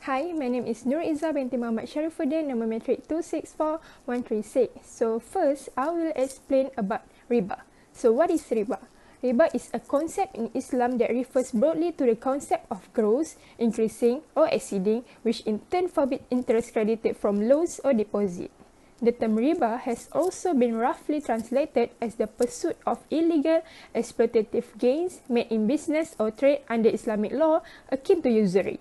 Hi, my name is Nur Izzah binti Muhammad Sharifuddin, number matric 264136. So first, I will explain about riba. So what is riba? Riba is a concept in Islam that refers broadly to the concept of growth, increasing or exceeding, which in turn forbid interest credited from loans or deposit. The term riba has also been roughly translated as the pursuit of illegal exploitative gains made in business or trade under Islamic law, akin to usury.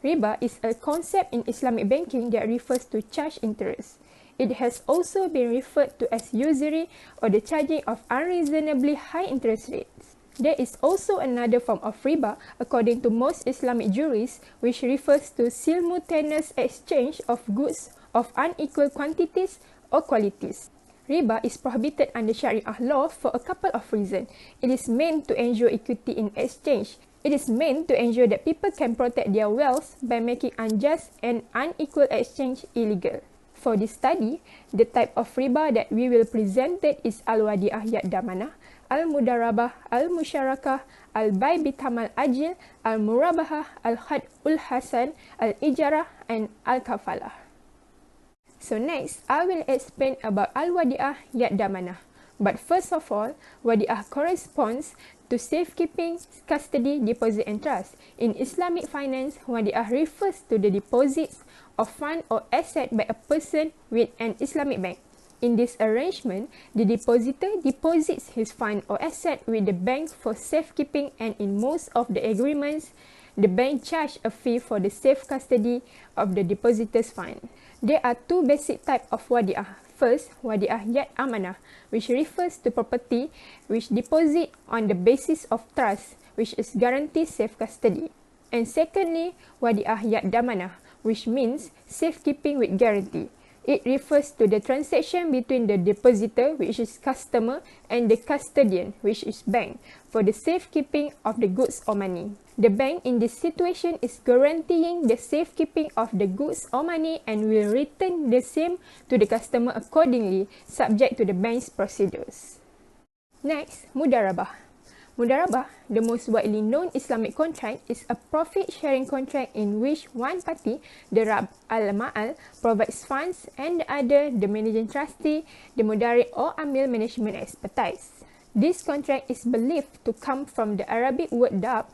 Riba is a concept in Islamic banking that refers to charged interest. It has also been referred to as usury or the charging of unreasonably high interest rates. There is also another form of riba, according to most Islamic jurists, which refers to simultaneous exchange of goods of unequal quantities or qualities. Riba is prohibited under Sharia law for a couple of reasons. It is meant to ensure equity in exchange. It is meant to ensure that people can protect their wealth by making unjust and unequal exchange illegal. For this study, the type of riba that we will present is al-wadi'ah yad damanah, al-mudarabah, al-musyarakah, al-bay bitamal ajil, al-murabahah, al-khad'ul hasan, al-ijarah, and al-kafalah. So next, I will explain about al-wadi'ah yad damanah. But first of all, wadi'ah corresponds to safekeeping, custody, deposit and trust. In Islamic finance, wadi'ah refers to the deposits of fund or asset by a person with an Islamic bank. In this arrangement, the depositor deposits his fund or asset with the bank for safekeeping, and in most of the agreements, the bank charges a fee for the safe custody of the depositor's fund. There are two basic types of wadi'ah. First, wadi'ah yad amanah, which refers to property which deposit on the basis of trust, which is guaranteed safe custody. And secondly, wadi'ah yad damanah, which means safekeeping with guarantee. It refers to the transaction between the depositor, which is customer, and the custodian, which is bank, for the safekeeping of the goods or money. The bank in this situation is guaranteeing the safekeeping of the goods or money and will return the same to the customer accordingly, subject to the bank's procedures. Next, mudarabah. Mudarabah, the most widely known Islamic contract, is a profit-sharing contract in which one party, the Rab al-Ma'al, provides funds and the other, the managing trustee, the mudarib or amil management expertise. This contract is believed to come from the Arabic word dab,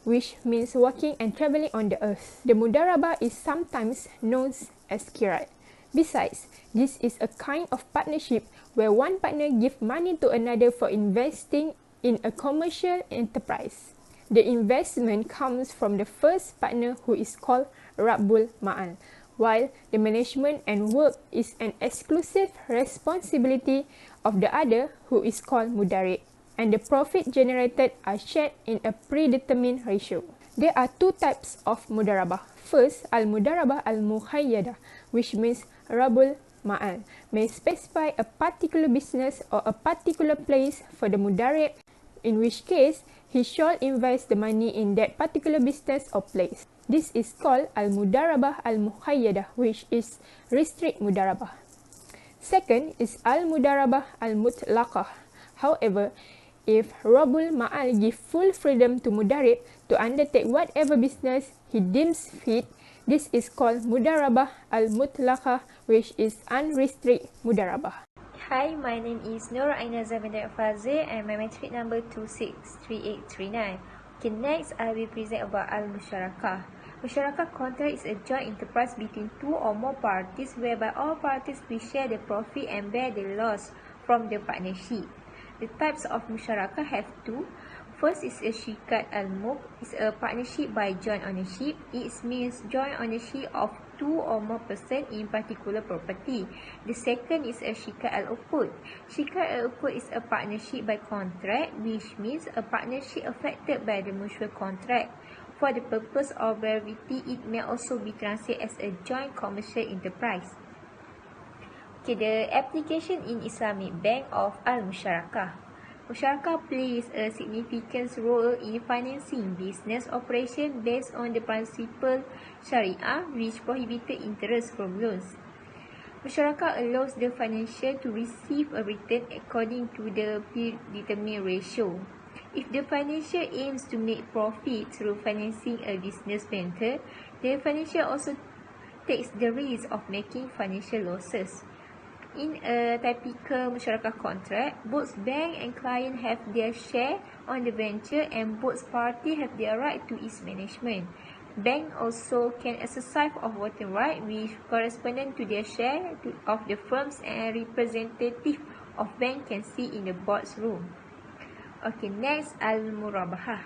which means walking and travelling on the earth. The mudarabah is sometimes known as kirat. Besides, this is a kind of partnership where one partner gives money to another for investing in a commercial enterprise. The investment comes from the first partner, who is called Rabbul Ma'al, while the management and work is an exclusive responsibility of the other, who is called Mudarib, and the profit generated are shared in a predetermined ratio. There are two types of mudarabah. First, al-mudarabah al-mukhayyada, which means Rabbul Ma'al may specify a particular business or a particular place for the mudarib, in which case he shall invest the money in that particular business or place. This is called al-mudarabah al-mukhayyada, which is restrict mudarabah. Second is al-mudarabah al-mutlaqah. However, if Rabbul Ma'al give full freedom to mudarib to undertake whatever business he deems fit, this is called mudarabah al-mutlaqah, which is unrestricted mudarabah. Hi, my name is Nur Ainaza binti Fazil and my matric number 263839. Okay, next I will present about al-musyarakah. Musyarakah contract is a joint enterprise between two or more parties whereby all parties will share the profit and bear the loss from the partnership. The types of musyarakah have two. First is a syikat al-mulk. It's a partnership by joint ownership. It means joint ownership of two or more persons in particular property. The second is a syikat al-uqud. Syikat al-uqud is a partnership by contract, which means a partnership affected by the mutual contract. For the purpose of brevity, it may also be translated as a joint commercial enterprise. Okay, the application in Islamic bank of al-musyarakah. Musyarakah plays a significant role in financing business operation based on the principle Sharia, which prohibited interest from loans. Musyarakah allows the financier to receive a return according to the predetermined ratio. If the financier aims to make profit through financing a business venture, The financier also takes the risk of making financial losses. In a typical musyarakah contract, both bank and client have their share on the venture and both parties have their right to its management. Bank also can exercise of voting right which correspondent to their share of the firms, and representative of bank can sit in the board's room. Okay, next, al-murabahah.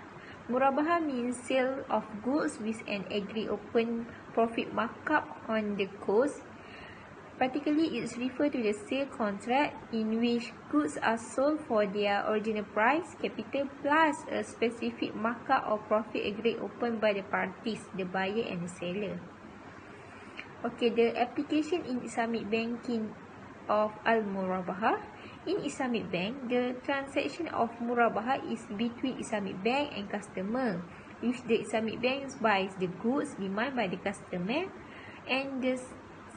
Murabahah means sale of goods with an agreed open profit markup on the cost. Particularly, it refers to the sale contract in which goods are sold for their original price, capital, plus a specific markup or profit agreed open by the parties, the buyer and the seller. Okay, the application in Islamic banking of al-murabahah. In Islamic bank, the transaction of murabahah is between Islamic bank and customer, which the Islamic bank buys the goods demanded by the customer, and the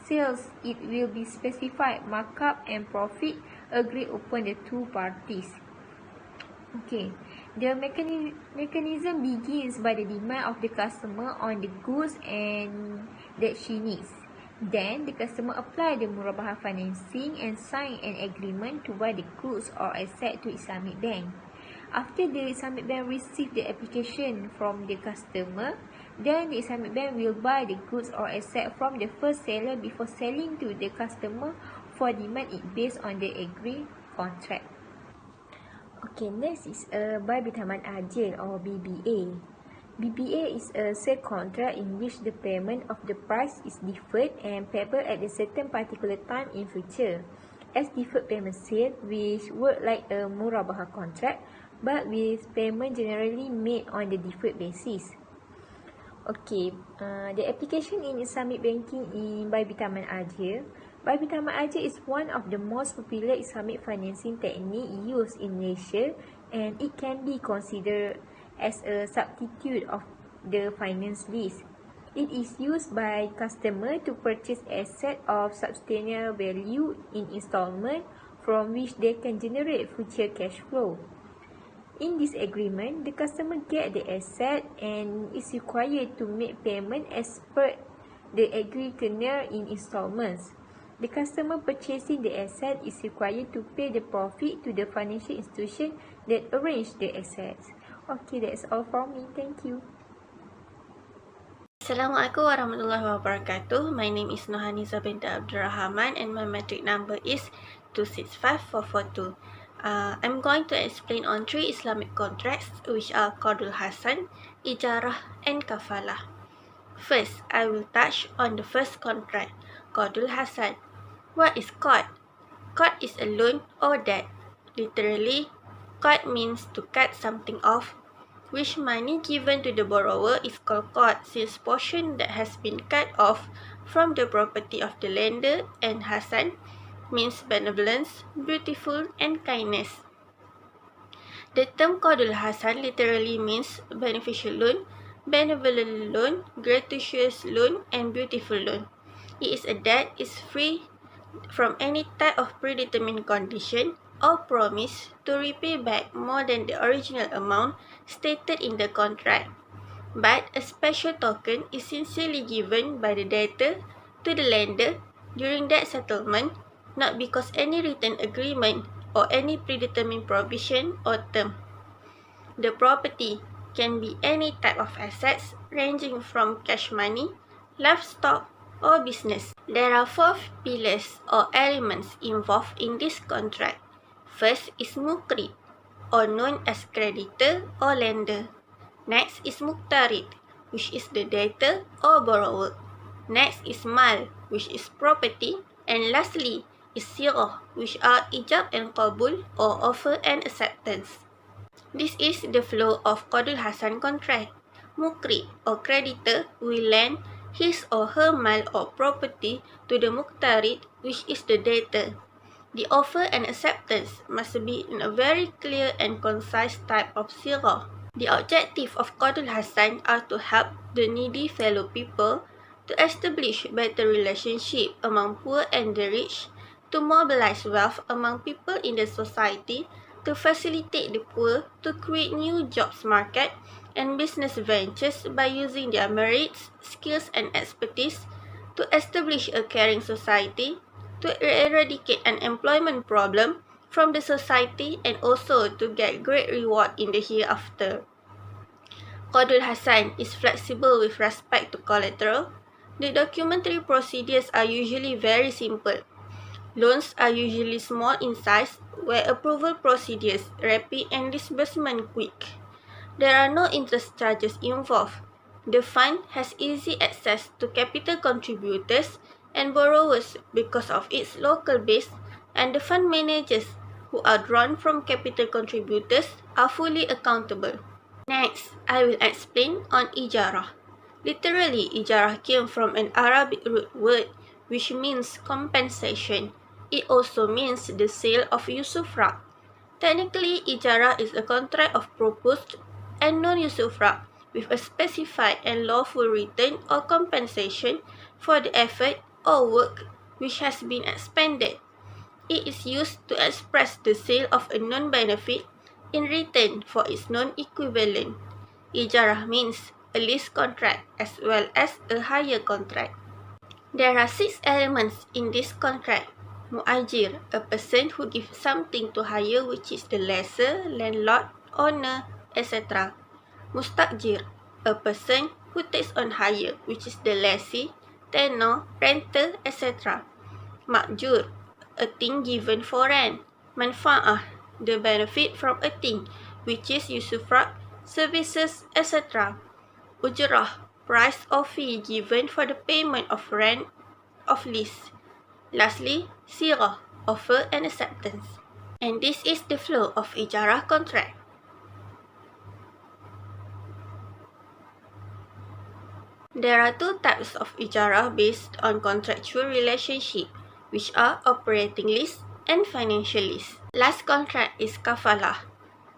sales it will be specified markup and profit agreed upon the two parties. Okay, the mechanism begins by the demand of the customer on the goods and that she needs. Then, the customer apply the murabahah financing and sign an agreement to buy the goods or asset to Islamic bank. After the Islamic bank receive the application from the customer, then the Islamic bank will buy the goods or asset from the first seller before selling to the customer for demand it based on the agreed contract. Okay, next is a buy bitaman ajil or BBA. BBA is a sale contract in which the payment of the price is deferred and payable at a certain particular time in future. As deferred payment sale, which work like a murabahah contract, but with payment generally made on the deferred basis. Okay, the application in Islamic banking in buy bitaman ajil. Buy bitaman ajil is one of the most popular Islamic financing technique used in Malaysia, and it can be considered as a substitute of the finance lease. It is used by customer to purchase asset of substantial value in installment from which they can generate future cash flow. In this agreement, the customer get the asset and is required to make payment as per the agreed tenure in installments. The customer purchasing the asset is required to pay the profit to the financial institution that arranged the assets. Okay, that's all from me. Thank you. Assalamualaikum warahmatullahi wabarakatuh. My name is Nohaniza binti Abdul Rahman and my metric number is 265442. I'm going to explain on 3 Islamic contracts which are Qardul Hasan, Ijarah and Kafalah. First, I will touch on the first contract, Qardul Hasan. What is qard? Qard is a loan or debt. Literally, qard means to cut something off, which money given to the borrower is called qard, since portion that has been cut off from the property of the lender, and Hasan means benevolence, beautiful and kindness. The term Qardul Hasan literally means beneficial loan, benevolent loan, gratuitous loan and beautiful loan. It is a debt is free from any type of predetermined condition or promise to repay back more than the original amount stated in the contract, but a special token is sincerely given by the debtor to the lender during that settlement, not because any written agreement or any predetermined provision or term. The property can be any type of assets ranging from cash money, livestock, or business. There are 4 pillars or elements involved in this contract. First is muqrid, or known as creditor or lender. Next is muqtarid, which is the debtor or borrower. Next is mal, which is property. And lastly is sirah, which are ijab and qabul, or offer and acceptance. This is the flow of Qardul Hasan contract. Muqrid or creditor will lend his or her mal or property to the muqtarid, which is the debtor. The offer and acceptance must be in a very clear and concise type of sirah. The objective of Qardul Hasan are to help the needy fellow people, to establish better relationship among poor and the rich, to mobilize wealth among people in the society, to facilitate the poor, to create new jobs market, and business ventures by using their merits, skills, and expertise to establish a caring society, to eradicate an employment problem from the society, and also to get great reward in the hereafter. Qadul Hassan is flexible with respect to collateral. The documentary procedures are usually very simple. Loans are usually small in size, where approval procedures rapid and disbursement quick. There are no interest charges involved. The fund has easy access to capital contributors and borrowers because of its local base, and the fund managers who are drawn from capital contributors are fully accountable. Next, I will explain on ijarah. Literally, ijarah came from an Arabic root word which means compensation. It also means the sale of usufruct. Technically, ijarah is a contract of proposed and non-usufruct with a specified and lawful return or compensation for the effort or work which has been expended. It is used to express the sale of a non-benefit in return for its non-equivalent. Ijarah means a lease contract as well as a hire contract. There are 6 elements in this contract. Muajir, a person who gives something to hire, which is the lessor, landlord, owner, etc. Mustajir, a person who takes on hire, which is the lessee, tenant, renter, etc. Makjur, a thing given for rent. Manfa'ah, the benefit from a thing, which is usufruct, services, etc. Ujrah, price or fee given for the payment of rent of lease. Lastly, sirah, offer and acceptance. And this is the flow of ijarah contract. There are 2 types of ijarah based on contractual relationship, which are operating lease and financial lease. Last contract is kafalah.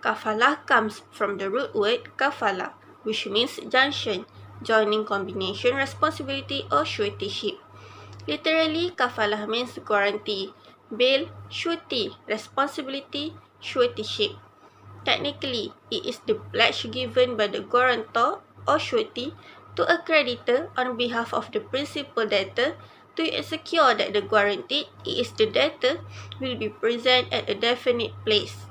Kafalah comes from the root word kafala, which means junction, joining combination responsibility or suretyship. Literally, kafalah means guarantee, bail, surety, responsibility, suretyship. Technically, it is the pledge given by the guarantor or surety to a creditor on behalf of the principal debtor to secure that the guaranteed, is the debtor, will be present at a definite place.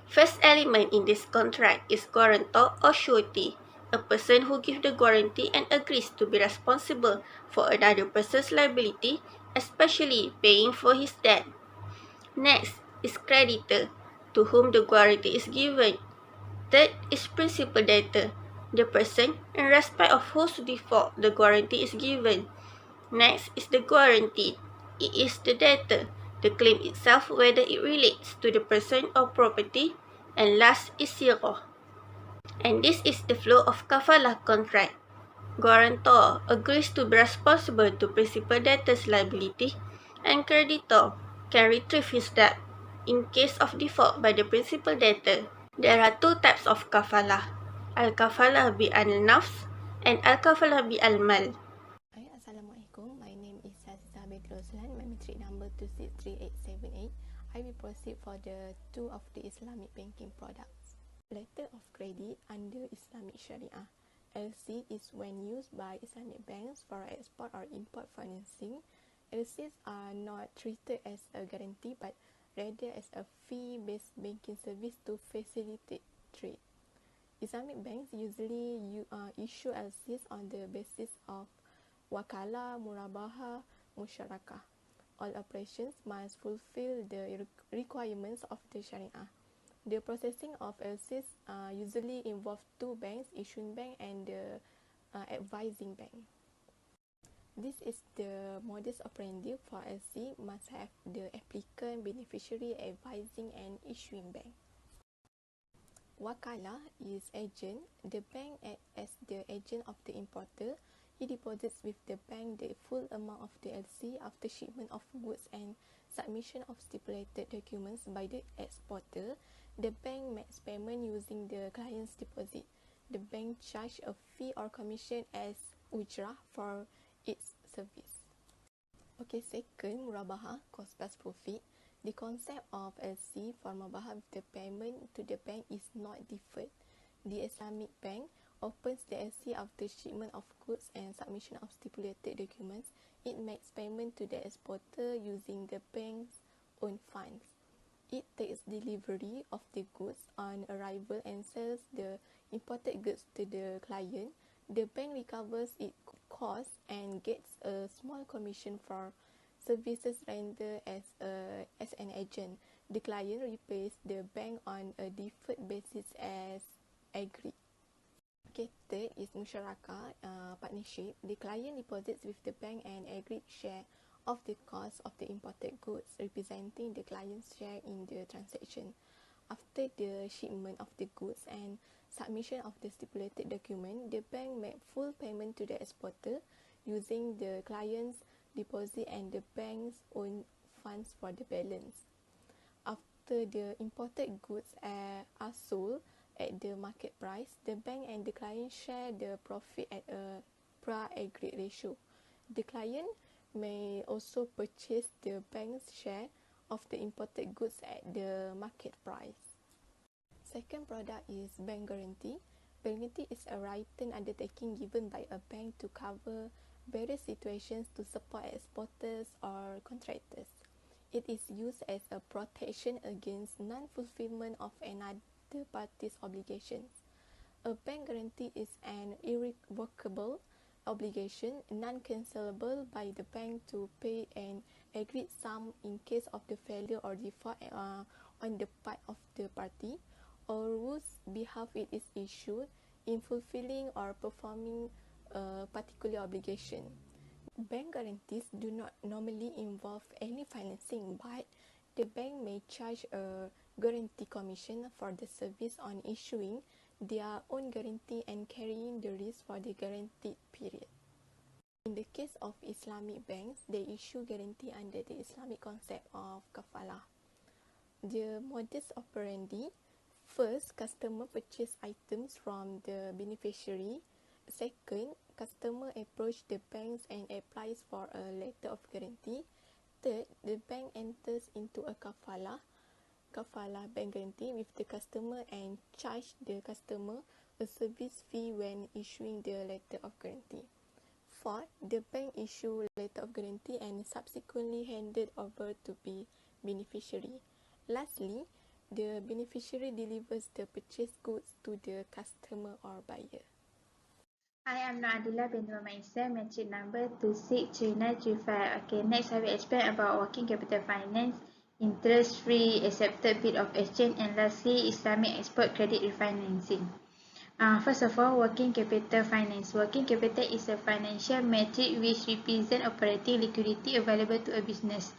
First element in this contract is guarantor or surety, a person who gives the guarantee and agrees to be responsible for another person's liability, especially paying for his debt. Next is creditor, to whom the guarantee is given. Third is principal debtor, the person in respect of whose default the guarantee is given. Next is the guaranteed. It is the debtor, the claim itself whether it relates to the person or property. And last is sirah. And this is the flow of kafalah contract. Guarantor agrees to be responsible to principal debtor's liability, and creditor can retrieve his debt in case of default by the principal debtor. There are 2 types of kafalah, al-kafalah bi al-nafs and al-kafalah bi al-mal. Assalamualaikum. My name is Aziza binti Roslan. My matric number 263878. I will proceed for the 2 of the Islamic banking products. Letter of credit under Islamic Sharia. LC is when used by Islamic banks for export or import financing. LCs are not treated as a guarantee but rather as a fee-based banking service to facilitate trade. Islamic banks usually issue LCs on the basis of wakalah, murabaha, musyarakah. All operations must fulfill the requirements of the Sharia. The processing of LCs usually involve 2 banks, issuing bank and the advising bank. This is the modus operandi for LC, must have the applicant, beneficiary, advising and issuing bank. Wakalah is agent. The bank acts as the agent of the importer. He deposits with the bank the full amount of the LC after shipment of goods and submission of stipulated documents by the exporter. The bank makes payment using the client's deposit. The bank charges a fee or commission as ujrah for its service. Okay, second, murabaha, cost plus profit. The concept of LC for murabaha with the payment to the bank is not deferred. the Islamic bank opens the SC after shipment of goods and submission of stipulated documents. It makes payment to the exporter using the bank's own funds. It takes delivery of the goods on arrival and sells the imported goods to the client. The bank recovers its costs and gets a small commission for services rendered as an agent. The client repays the bank on a deferred basis as agreed. Okay, third is musyarakah, partnership. The client deposits with the bank an agreed share of the cost of the imported goods, representing the client's share in the transaction. After the shipment of the goods and submission of the stipulated document, the bank made full payment to the exporter using the client's deposit and the bank's own funds for the balance. After the imported goods are sold at the market price, the bank and the client share the profit at a pre-agreed ratio. The client may also purchase the bank's share of the imported goods at the market price. Second product is bank guarantee. Bank guarantee is a written undertaking given by a bank to cover various situations to support exporters or contractors. It is used as a protection against non-fulfillment of another party's obligations. A bank guarantee is an irrevocable obligation, non-cancelable by the bank to pay an agreed sum in case of the failure or default on the part of the party, or whose behalf it is issued in fulfilling or performing a particular obligation. Bank guarantees do not normally involve any financing, but the bank may charge a guarantee commission for the service on issuing their own guarantee and carrying the risk for the guaranteed period. In the case of Islamic banks, they issue guarantee under the Islamic concept of kafalah. The modus operandi: first, customer purchase items from the beneficiary. Second, customer approach the banks and applies for a letter of guarantee. Third, the bank enters into a kafalah bank guarantee with the customer and charge the customer a service fee when issuing the letter of guarantee. Fourth, the bank issue letter of guarantee and subsequently handed over to the beneficiary. Lastly, the beneficiary delivers the purchased goods to the customer or buyer. Hi, I'm Adila bin Maisa, matric number 263935. Okay, next I will explain about working capital finance, interest-free accepted bid of exchange, and lastly, Islamic export credit refinancing. First of all, working capital finance. Working capital is a financial metric which represents operating liquidity available to a business.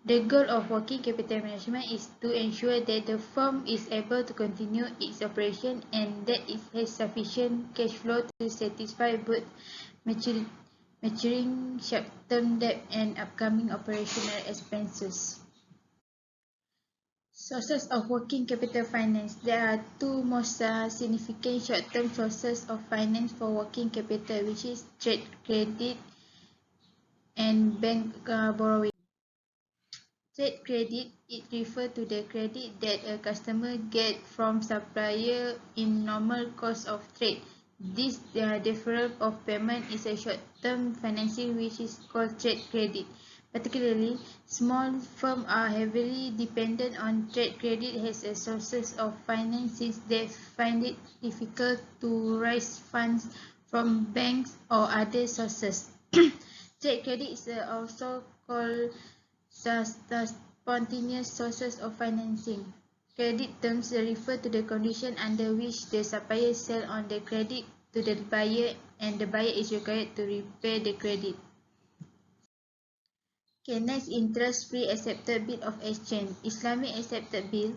The goal of working capital management is to ensure that the firm is able to continue its operation and that it has sufficient cash flow to satisfy both maturing short-term debt and upcoming operational expenses. Sources of working capital finance. There are two most significant short-term sources of finance for working capital, which is trade credit and bank borrowing. Trade credit, it refers to the credit that a customer gets from supplier in normal course of trade. This deferral of payment is a short-term financing which is called trade credit. Particularly, small firms are heavily dependent on trade credit as a source of finance since they find it difficult to raise funds from banks or other sources. Trade credit is also called spontaneous sources of financing. Credit terms refer to the condition under which the supplier sells on the credit to the buyer and the buyer is required to repay the credit. Okay, next, interest-free accepted bid of exchange. Islamic accepted bid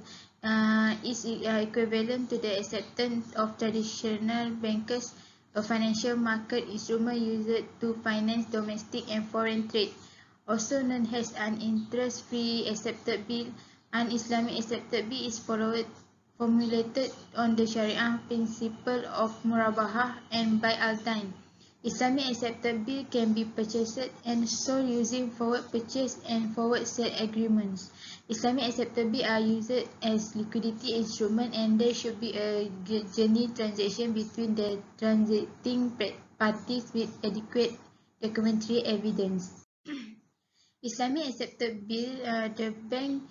is equivalent to the acceptance of traditional bankers, a financial market instrument used to finance domestic and foreign trade. Also known as an interest-free accepted bill, an Islamic accepted bill is formulated on the Sharia principle of murabahah and buy al-time. Islamic accepted bill can be purchased and sold using forward purchase and forward sale agreements. Islamic accepted bill are used as liquidity instrument, and there should be a genuine transaction between the transacting parties with adequate documentary evidence. Islamic accepted bill, the bank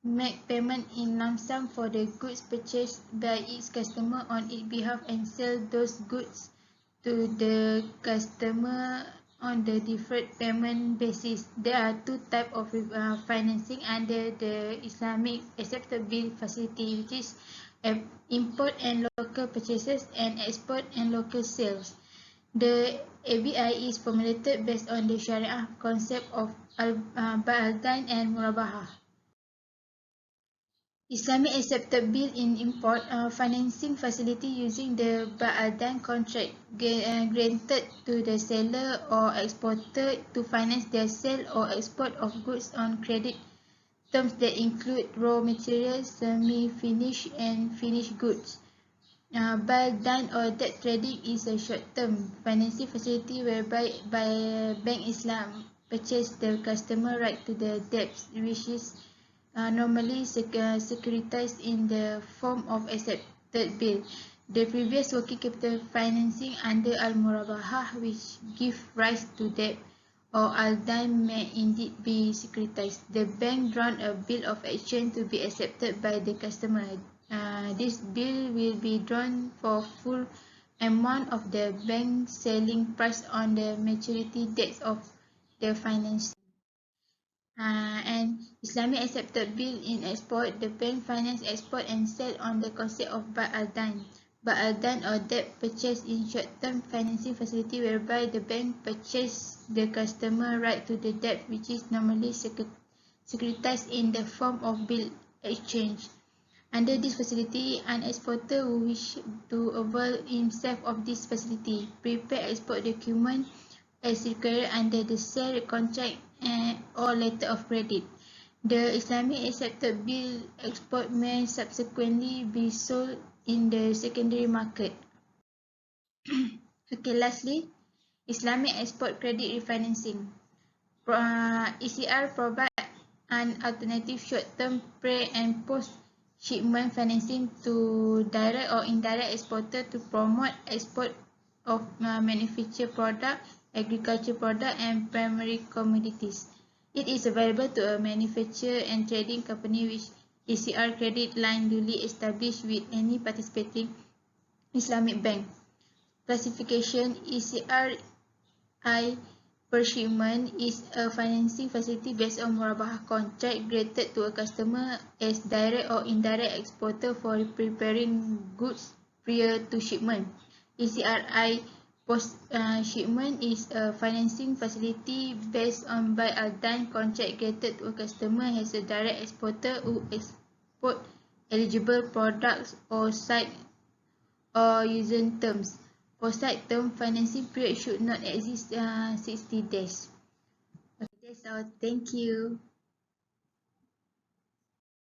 make payment in lump sum for the goods purchased by its customer on its behalf and sell those goods to the customer on the deferred payment basis. There are two types of financing under the Islamic accepted bill facility, which is import and local purchases and export and local sales. The ABI is formulated based on the Sharia concept of Ba'adan and Murabahah. Islamic accepted bill in import financing facility using the Ba'adan contract granted to the seller or exporter to finance their sale or export of goods on credit terms that include raw materials, semi-finished and finished goods. Ba'adan or debt trading is a short-term financing facility whereby Bank Islam purchase the customer right to the debts, which is normally securitized in the form of accepted bill. The previous working capital financing under Al-Murabahah, which give rise to debt, or Al-Dain, may indeed be securitized. The bank drawn a bill of exchange to be accepted by the customer. This bill will be drawn for full amount of the bank selling price on the maturity dates of the finance. And Islamic accepted bill in export, the bank finance export and sell on the concept of Ba'adan. Ba'adan or debt purchase in short-term financing facility whereby the bank purchase the customer right to the debt, which is normally securitized in the form of bill exchange. Under this facility, an exporter who wish to avail himself of this facility prepare export document as required under the sale contract or letter of credit. The Islamic accepted bill export may subsequently be sold in the secondary market. Okay, lastly, Islamic export credit refinancing. ECR provide an alternative short-term pre- and post-shipment financing to direct or indirect exporter to promote export of manufactured product, agriculture product and primary commodities. It is available to a manufacturer and trading company which ECR credit line duly established with any participating Islamic bank. Classification: ECRI per shipment is a financing facility based on Murabahah contract granted to a customer as direct or indirect exporter for preparing goods prior to shipment. ECRI post shipment is a financing facility based on Ba'adan contract granted to a customer as a direct exporter who export eligible products or site or using terms. For site term, financing period should not exceed 60 days. Okay, that's all. Thank you.